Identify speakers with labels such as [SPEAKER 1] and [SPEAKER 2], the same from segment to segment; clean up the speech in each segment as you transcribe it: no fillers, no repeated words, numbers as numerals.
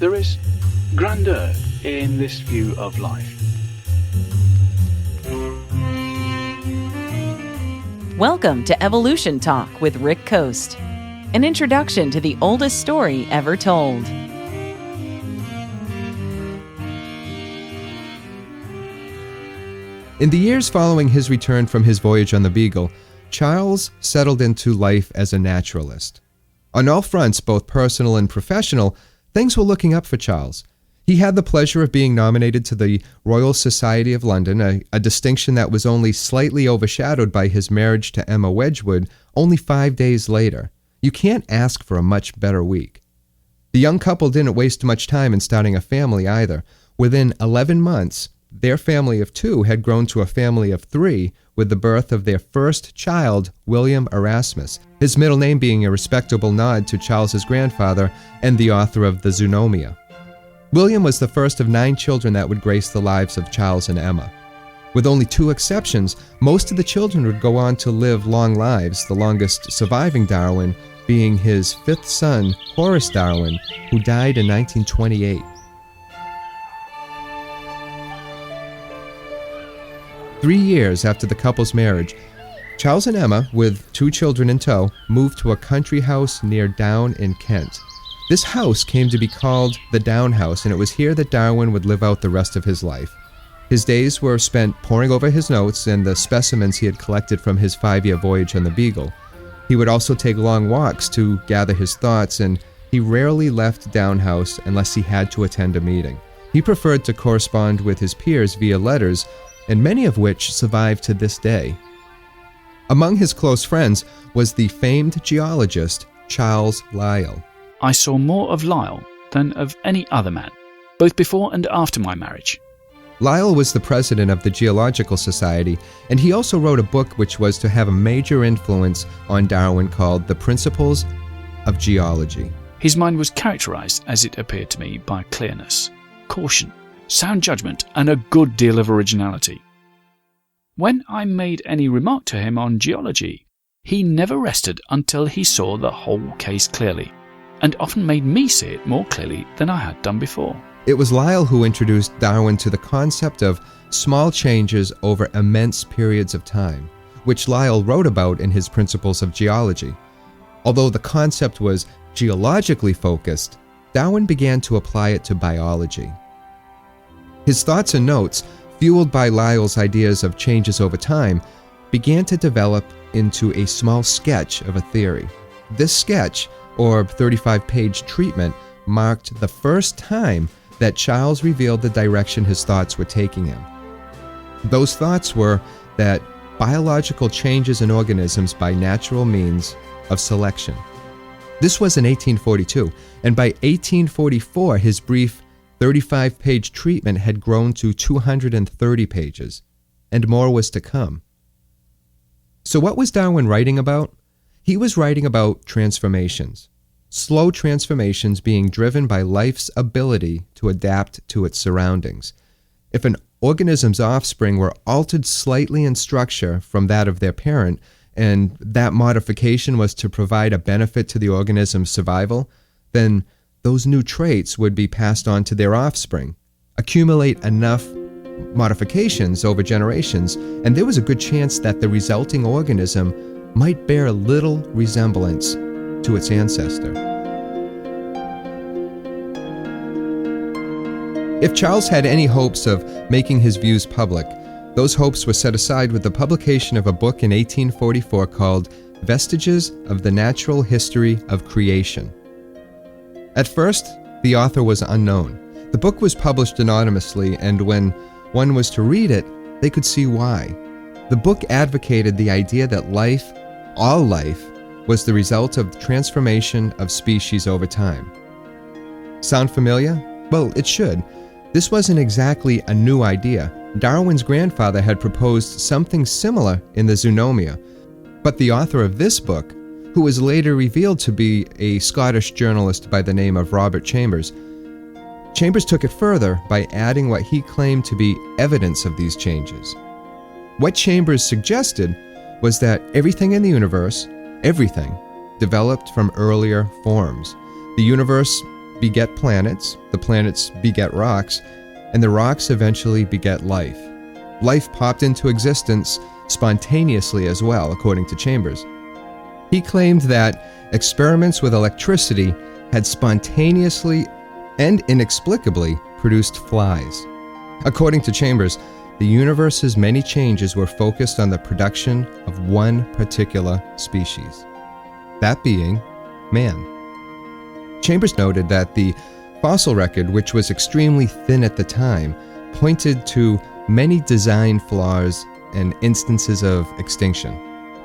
[SPEAKER 1] There is grandeur in this view of life.
[SPEAKER 2] Welcome to Evolution Talk with Rick Coast, an introduction to the oldest story ever told.
[SPEAKER 3] In the years following his return from his voyage on the Beagle, Charles settled into life as a naturalist. On all fronts, both personal and professional, things were looking up for Charles. He had the pleasure of being nominated to the Royal Society of London, a distinction that was only slightly overshadowed by his marriage to Emma Wedgwood only 5 days later. You can't ask for a much better week. The young couple didn't waste much time in starting a family either. Within 11 months, their family of 2 had grown to a family of 3 with the birth of their first child, William Erasmus, his middle name being a respectable nod to Charles's grandfather and the author of the Zoonomia. William was the first of 9 children that would grace the lives of Charles and Emma. With only 2 exceptions, most of the children would go on to live long lives, the longest surviving Darwin being his 5th son, Horace Darwin, who died in 1928. Three years after the couple's marriage, Charles and Emma, with 2 children in tow, moved to a country house near Down in Kent. This house came to be called the Down House, and it was here that Darwin would live out the rest of his life. His days were spent poring over his notes and the specimens he had collected from his 5-year voyage on the Beagle. He would also take long walks to gather his thoughts, and he rarely left Down House unless he had to attend a meeting. He preferred to correspond with his peers via letters, and many of which survive to this day. Among his close friends was the famed geologist Charles Lyell.
[SPEAKER 1] I saw more of Lyell than of any other man, both before and after my marriage.
[SPEAKER 3] Lyell was the president of the Geological Society, and he also wrote a book which was to have a major influence on Darwin called The Principles of Geology.
[SPEAKER 1] His mind was characterized, as it appeared to me, by clearness, caution, sound judgment, and a good deal of originality. When I made any remark to him on geology, he never rested until he saw the whole case clearly, and often made me see it more clearly than I had done before.
[SPEAKER 3] It was Lyell who introduced Darwin to the concept of small changes over immense periods of time, which Lyell wrote about in his Principles of Geology. Although the concept was geologically focused, Darwin began to apply it to biology. His thoughts and notes, fueled by Lyell's ideas of changes over time, began to develop into a small sketch of a theory. This sketch, or 35-page treatment, marked the first time that Charles revealed the direction his thoughts were taking him. Those thoughts were that biological changes in organisms by natural means of selection. This was in 1842, and by 1844 his brief 35-page treatment had grown to 230 pages, and more was to come. So what was Darwin writing about? He was writing about transformations. Slow transformations being driven by life's ability to adapt to its surroundings. If an organism's offspring were altered slightly in structure from that of their parent, and that modification was to provide a benefit to the organism's survival, then those new traits would be passed on to their offspring. Accumulate enough modifications over generations, and there was a good chance that the resulting organism might bear little resemblance to its ancestor. If Charles had any hopes of making his views public, those hopes were set aside with the publication of a book in 1844 called Vestiges of the Natural History of Creation. At first, the author was unknown. The book was published anonymously, and when one was to read it, they could see why. The book advocated the idea that life, all life, was the result of the transformation of species over time. Sound familiar? Well, it should. This wasn't exactly a new idea. Darwin's grandfather had proposed something similar in the Zoonomia, but the author of this book, who was later revealed to be a Scottish journalist by the name of Robert Chambers, took it further by adding what he claimed to be evidence of these changes. What Chambers suggested was that everything in the universe, everything, developed from earlier forms. The universe beget planets, the planets beget rocks, and the rocks eventually beget life. Life popped into existence spontaneously as well, according to Chambers. He claimed that experiments with electricity had spontaneously and inexplicably produced flies. According to Chambers, the universe's many changes were focused on the production of one particular species, that being man. Chambers noted that the fossil record, which was extremely thin at the time, pointed to many design flaws and instances of extinction.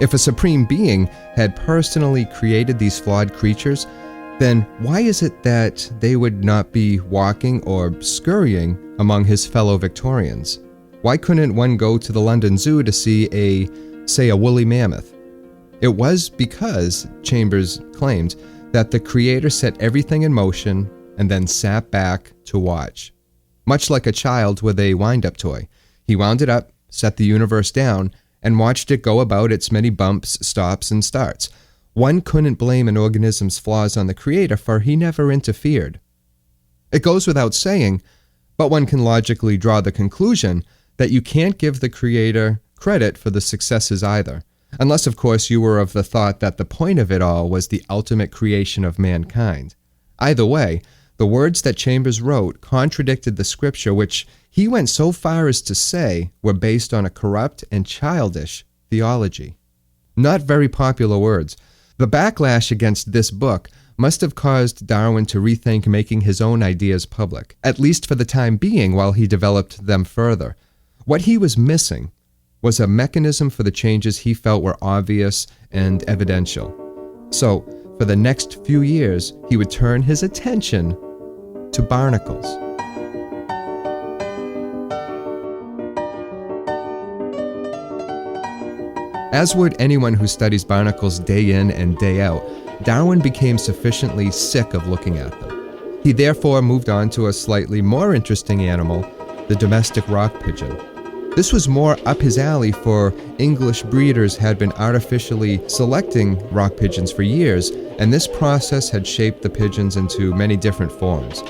[SPEAKER 3] If a supreme being had personally created these flawed creatures, then why is it that they would not be walking or scurrying among his fellow Victorians? Why couldn't one go to the London Zoo to see a woolly mammoth? It was because, Chambers claimed, that the creator set everything in motion and then sat back to watch. Much like a child with a wind-up toy. He wound it up, set the universe down, and watched it go about its many bumps, stops, and starts. One couldn't blame an organism's flaws on the creator, for he never interfered. It goes without saying, but one can logically draw the conclusion that you can't give the creator credit for the successes either. Unless, of course, you were of the thought that the point of it all was the ultimate creation of mankind. Either way, the words that Chambers wrote contradicted the scripture, which he went so far as to say were based on a corrupt and childish theology. Not very popular words. The backlash against this book must have caused Darwin to rethink making his own ideas public, at least for the time being while he developed them further. What he was missing was a mechanism for the changes he felt were obvious and evidential. So, for the next few years, he would turn his attention to barnacles. As would anyone who studies barnacles day in and day out, Darwin became sufficiently sick of looking at them. He therefore moved on to a slightly more interesting animal, the domestic rock pigeon. This was more up his alley, for English breeders had been artificially selecting rock pigeons for years, and this process had shaped the pigeons into many different forms.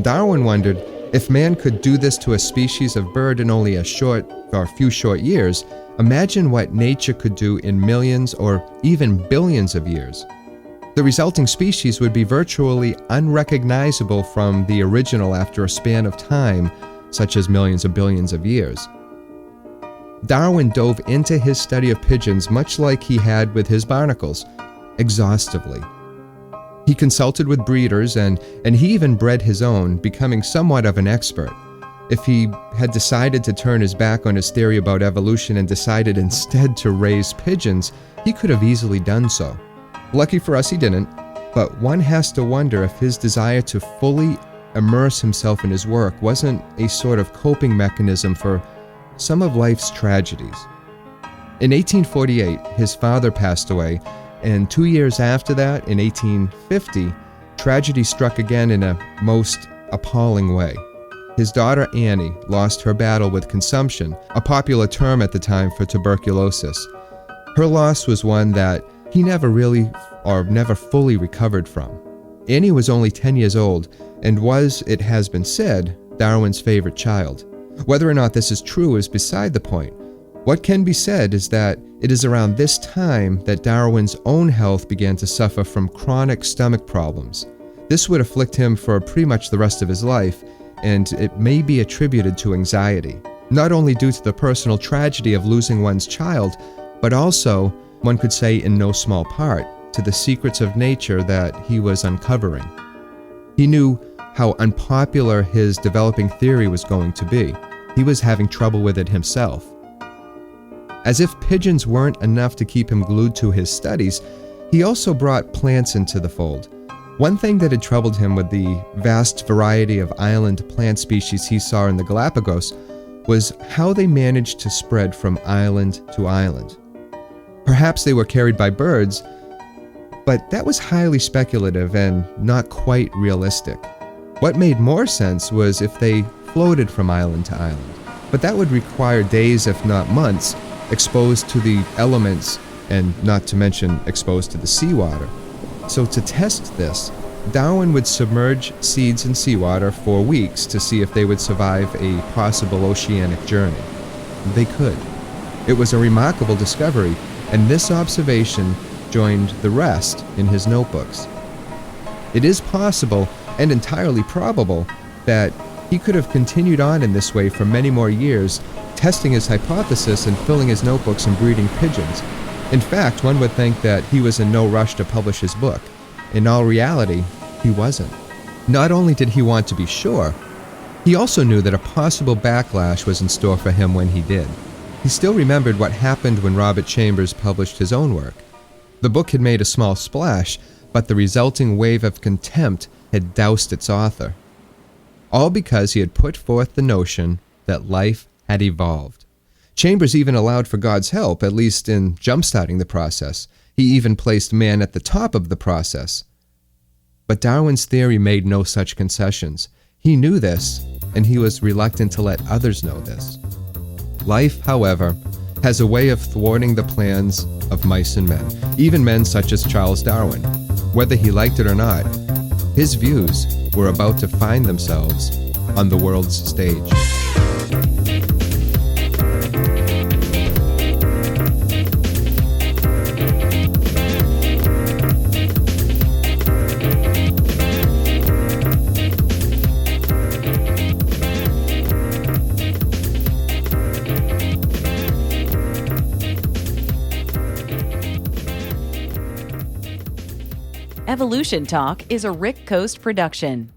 [SPEAKER 3] Darwin wondered, if man could do this to a species of bird in only a few short years, imagine what nature could do in millions or even billions of years. The resulting species would be virtually unrecognizable from the original after a span of time, such as millions or billions of years. Darwin dove into his study of pigeons much like he had with his barnacles, exhaustively. He consulted with breeders and he even bred his own, becoming somewhat of an expert. If he had decided to turn his back on his theory about evolution and decided instead to raise pigeons, he could have easily done so. Lucky for us, he didn't, but one has to wonder if his desire to fully immerse himself in his work wasn't a sort of coping mechanism for some of life's tragedies. In 1848, his father passed away, and 2 years after that, in 1850, tragedy struck again in a most appalling way. His daughter Annie lost her battle with consumption, a popular term at the time for tuberculosis. Her loss was one that he never fully recovered from. Annie was only 10 years old and was, it has been said, Darwin's favorite child. Whether or not this is true is beside the point. What can be said is that it is around this time that Darwin's own health began to suffer from chronic stomach problems. This would afflict him for pretty much the rest of his life, and it may be attributed to anxiety, not only due to the personal tragedy of losing one's child, but also, one could say in no small part, to the secrets of nature that he was uncovering. He knew how unpopular his developing theory was going to be. He was having trouble with it himself. As if pigeons weren't enough to keep him glued to his studies, he also brought plants into the fold. One thing that had troubled him with the vast variety of island plant species he saw in the Galapagos was how they managed to spread from island to island. Perhaps they were carried by birds, but that was highly speculative and not quite realistic. What made more sense was if they floated from island to island, but that would require days, if not months, exposed to the elements and not to mention exposed to the seawater. So to test this, Darwin would submerge seeds in seawater for weeks to see if they would survive a possible oceanic journey. They could. It was a remarkable discovery, and this observation joined the rest in his notebooks. It is possible and entirely probable that he could have continued on in this way for many more years, testing his hypothesis and filling his notebooks and breeding pigeons. In fact, one would think that he was in no rush to publish his book. In all reality, he wasn't. Not only did he want to be sure, he also knew that a possible backlash was in store for him when he did. He still remembered what happened when Robert Chambers published his own work. The book had made a small splash, but the resulting wave of contempt had doused its author. All because he had put forth the notion that life had evolved. Chambers even allowed for God's help, at least in jump-starting the process. He even placed man at the top of the process. But Darwin's theory made no such concessions. He knew this, and he was reluctant to let others know this. Life, however, has a way of thwarting the plans of mice and men, even men such as Charles Darwin. Whether he liked it or not, his views were about to find themselves on the world's stage.
[SPEAKER 2] Evolution Talk is a Rick Coast production.